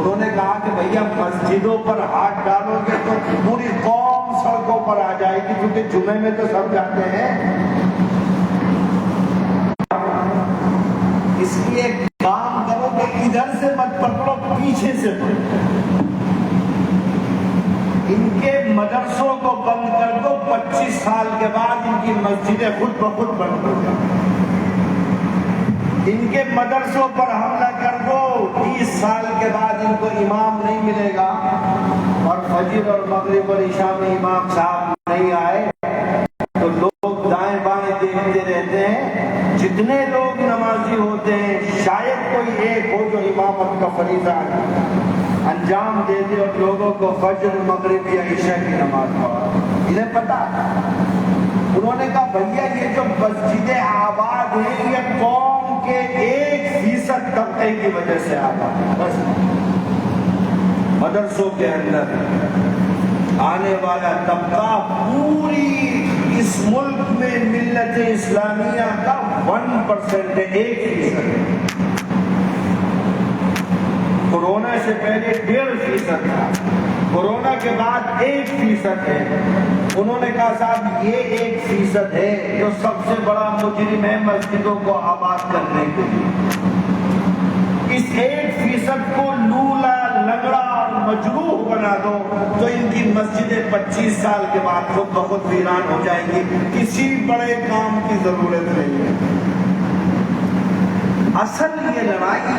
انہوں نے کہا کہ بھیا مسجدوں پر ہاتھ ڈالو گے تو پوری قوم سڑکوں پر آ جائے گی، کیونکہ جمعے میں تو سب جاتے ہیں۔ اس لیے کام کرو کہ ادھر سے مت پکڑو، پیچھے سے پکڑو۔ ان کے مدرسوں کو بند کر دو، 25 سال کے بعد ان کی مسجدیں خود بخود بند ہو جائیں۔ ان کے مدرسوں پر حملہ کر دو، 20 سال کے بعد ان کو امام نہیں ملے گا، اور فجر اور مغرب اور عشاء میں امام صاحب نہیں آئے تو لوگ دائیں بائیں دیکھتے رہتے ہیں۔ جتنے لوگ نمازی ہوتے ہیں شاید کوئی ایک ہو جو امامت کا فریضہ انجام دے دے اور لوگوں کو فجر مغرب یا عشاء کی نماز پڑھا۔ انہیں پتا، انہوں نے کہا بھیا یہ جو مسجدیں آباد ہیں یہ قوم کے 1% طبقے کی وجہ سے آباد ہے۔ بس مدرسوں کے اندر آنے والا طبقہ پوری اس ملک میں ملت اسلامیہ کا 1% ہے، 1% ہے۔ کورونا سے پہلے 1.5% تھا، کورونا کے بعد 1% ہے۔ انہوں نے کہا صاحب یہ 1% ہے جو سب سے بڑا مجرم ہے مسجدوں کو آباد کرنے کے لیے۔ اس 1% کو لولا لنگڑا اور مجروح بنا دو تو ان کی مسجدیں 25 سال کے بعد خود بخود ویران ہو جائیں گی۔ کسی بڑے کام کی ضرورت نہیں ہے۔ اصل یہ لڑائی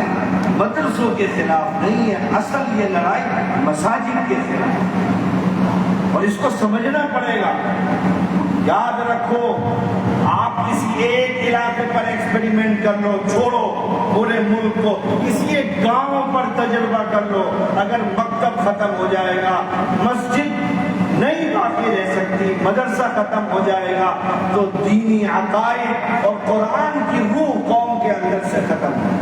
مدرسوں کے خلاف نہیں ہے، اصل یہ لڑائی مساجد کے خلاف ہے، اور اس کو سمجھنا پڑے گا۔ یاد رکھو، آپ کسی ایک علاقے پر ایکسپیریمنٹ کر لو، چھوڑو پورے ملک کو، کسی ایک گاؤں پر تجربہ کر لو، اگر مکتب ختم ہو جائے گا، مسجد نہیں باقی رہ سکتی، مدرسہ ختم ہو جائے گا تو دینی عقائد اور قرآن کی روح قوم کے اندر سے ختم ہو۔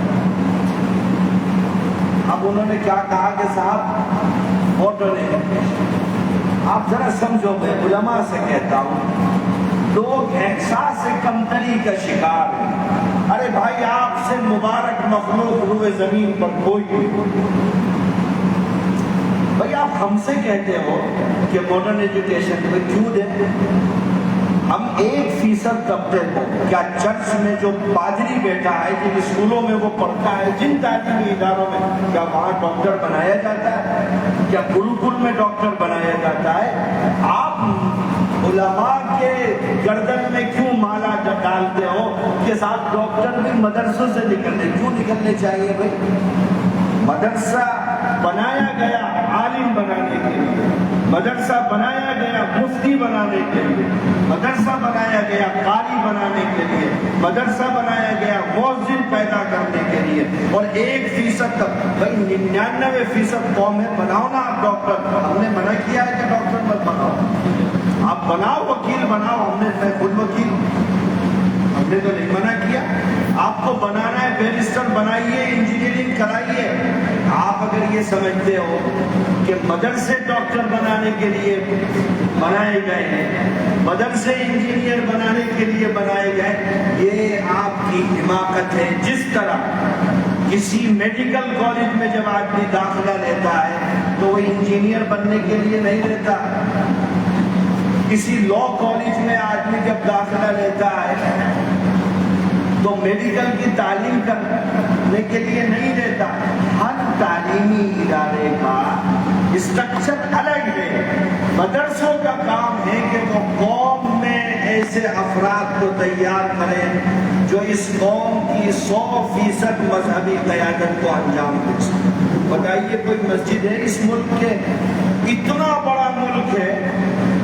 اب انہوں نے کیا کہا کہ صاحب آرڈر ہے، آپ ذرا سمجھو، میں علماء سے کہتا ہوں لوگ احساس کمتری کا شکار ہیں۔ ارے بھائی آپ سے مبارک مخلوق روئے زمین پر کوئی نہیں۔ بھائی آپ ہم سے کہتے ہو کہ ماڈرن ایجوکیشن میں کیوں دیں؟ ہم 1% طبقے کو، کیا چرچ میں جو پادری بیٹھا ہے، جن اسکولوں میں وہ پڑھتا ہے، جن تعلیمی اداروں میں، کیا وہاں ڈاکٹر بنایا جاتا ہے؟ کیا گروکل میں ڈاکٹر بنایا جاتا ہے؟ آپ علماء کے گردن میں کیوں مالا ڈالتے ہو کہ صاحب ڈاکٹر بھی مدرسوں سے نکلنے؟ کیوں نکلنے چاہیے بھائی؟ مدرسہ بنایا گیا عالم بنانے کے لیے، مدرسہ بنایا گیا مفتی بنانے کے لیے، مدرسہ بنایا گیا قاری بنانے کے لیے، مدرسہ بنایا گیا مؤذن پیدا کرنے کے لیے، اور 1% بھائی 99% قوم ہے، بناؤ نا آپ ڈاکٹر۔ ہم نے منع کیا ہے کہ ڈاکٹر مت بناؤ، آپ بناؤ، وکیل بناؤ، ہم نے خود وکیل، ہم نے تو نہیں منع کیا۔ آپ کو بنانا ہے بیرسٹر بنائیے، انجینئرنگ کرائیے۔ آپ اگر یہ سمجھتے ہو کہ مدرسے ڈاکٹر بنانے کے لیے بنائے گئے ہیں، مدرسے انجینئر بنانے کے لیے بنائے گئے، یہ آپ کی حماقت ہے۔ جس طرح کسی میڈیکل کالج میں جب آدمی داخلہ لیتا ہے تو وہ انجینئر بننے کے لیے نہیں لیتا، کسی لا کالج میں آدمی جب داخلہ لیتا ہے تو میڈیکل کی تعلیم کرنے کے لیے نہیں دیتا۔ ہر تعلیمی ادارے کا اسٹرکچر الگ ہے۔ مدرسوں کا کام ہے کہ وہ قوم میں ایسے افراد کو تیار کریں جو اس قوم کی 100% مذہبی قیادت کو انجام دے سکیں۔ بتائیے کوئی مسجد ہے اس ملک کے؟ اتنا بڑا ملک ہے،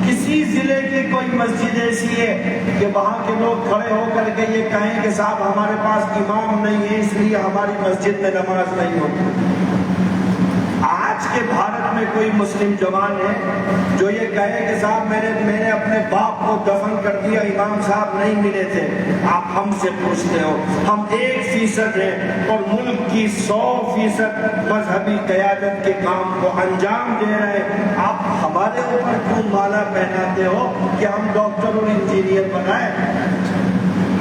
کسی ضلع کی کوئی مسجد ایسی ہے کہ وہاں کے لوگ کھڑے ہو کر کے یہ کہیں کہ صاحب ہمارے پاس امام نہیں ہے اس لیے ہماری مسجد میں نماز نہیں ہوتی؟ آج کے بھارت میں کوئی مسلم جوان ہے جو یہ کہے کہ صاحب میں نے اپنے باپ کو دفن کر دیا، امام صاحب نہیں ملے تھے؟ آپ ہم سے پوچھتے ہو، ہم 1% ہیں اور ملک کی 100% مذہبی قیادت کے کام کو انجام دے رہے ہیں، آپ ہمارے اوپر کیوں مالا پہناتے ہو کہ ہم ڈاکٹر اور انجینئر بنائیں؟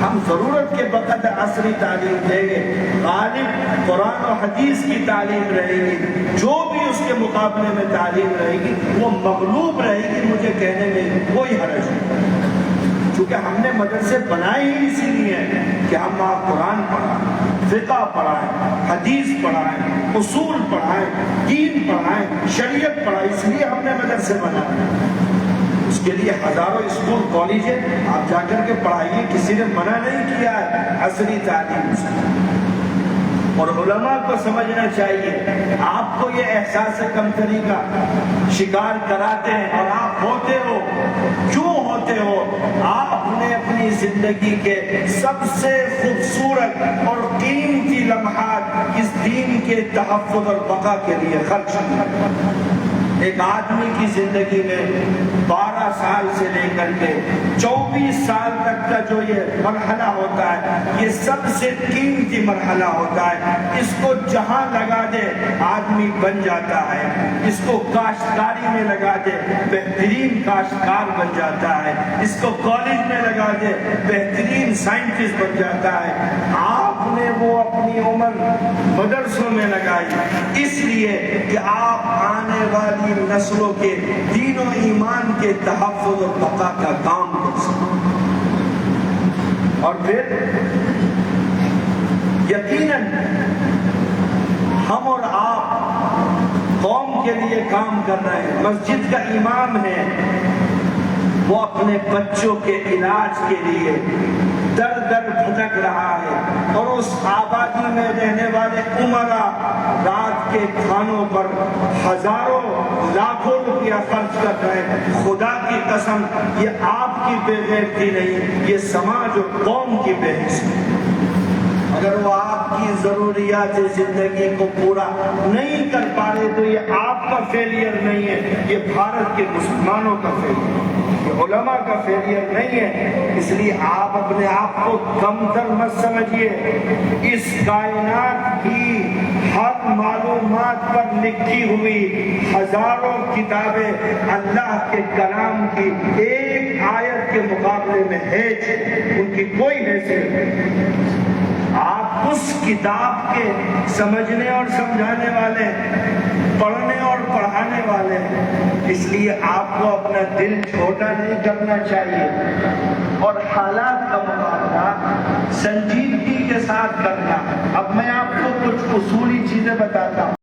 ہم ضرورت کے وقت عصری تعلیم دیں گے، غالب قرآن و حدیث کی تعلیم رہے گی، جو بھی اس کے مقابلے میں تعلیم رہے گی وہ مغلوب رہے گی، مجھے کہنے میں کوئی حرج نہیں، کیونکہ ہم نے مدرسے بنائے ہی اسی لیے کہ ہم وہاں قرآن پڑھائیں، فقہ پڑھائیں، حدیث پڑھائیں، اصول پڑھائیں، دین پڑھائیں، شریعت پڑھائیں، اس لیے ہم نے مدرسے بنائے۔ اس کے لیے ہزاروں اسکول کالج ہے، آپ جا کر کے پڑھائیے، کسی نے منع نہیں کیا ہے عصری تعلیم سے۔ اور علماء کو سمجھنا چاہیے، آپ کو یہ احساس کمتری کا شکار کراتے ہیں اور آپ ہوتے ہو، کیوں ہوتے ہو؟ آپ نے اپنی زندگی کے سب سے خوبصورت اور قیمتی لمحات اس دین کے تحفظ اور بقا کے لیے خرچ کیے۔ ایک آدمی کی زندگی میں 12 سال سے لے کر کے 24 سال تک کا جو یہ مرحلہ ہوتا ہے، یہ سب سے قیمتی مرحلہ ہوتا ہے۔ اس کو جہاں لگا دے آدمی بن جاتا ہے، اس کو کاشتکاری میں لگا دے بہترین کاشتکار بن جاتا ہے، اس کو کالج میں لگا دے بہترین سائنٹسٹ بن جاتا ہے۔ آپ نے وہ اپنی عمر مدرسوں میں لگائی اس لیے کہ آپ آنے والی نسلوں کے دین و ایمان کے تحفظ اور بقا کا کام کر سکیں۔ اور پھر یقیناً ہم اور آپ قوم کے لیے کام کر رہے ہیں۔ مسجد کا امام ہے، وہ اپنے بچوں کے علاج کے لیے در در بھٹک رہا ہے، اور اس آبادی میں رہنے والے امراء رات کے کھانوں پر ہزاروں لاکھوں روپیہ خرچ کر رہے ہیں۔ خدا کی قسم یہ آپ کی بے غیرتی نہیں، یہ سماج اور قوم کی بے حسی۔ اگر وہ آپ کی ضروریات زندگی کو پورا نہیں کر پا رہے تو یہ آپ کا فیلئر نہیں ہے، یہ بھارت کے مسلمانوں کا فیلئر ہے، یہ علماء کا فیلئر نہیں ہے۔ اس لیے آپ اپنے آپ کو کمتر مت سمجھیے۔ اس کائنات کی ہر معلومات پر لکھی ہوئی ہزاروں کتابیں اللہ کے کلام کی ایک آیت کے مقابلے میں ہے، ان کی کوئی حیثیت نہیں۔ آپ اس کتاب کے سمجھنے اور سمجھانے والے، پڑھنے اور پڑھانے والے ہیں، اس لیے آپ کو اپنا دل چھوٹا نہیں کرنا چاہیے اور حالات کا مقابلہ سنجیدگی کے ساتھ کرنا۔ اب میں آپ کو کچھ اصولی چیزیں بتاتا ہوں۔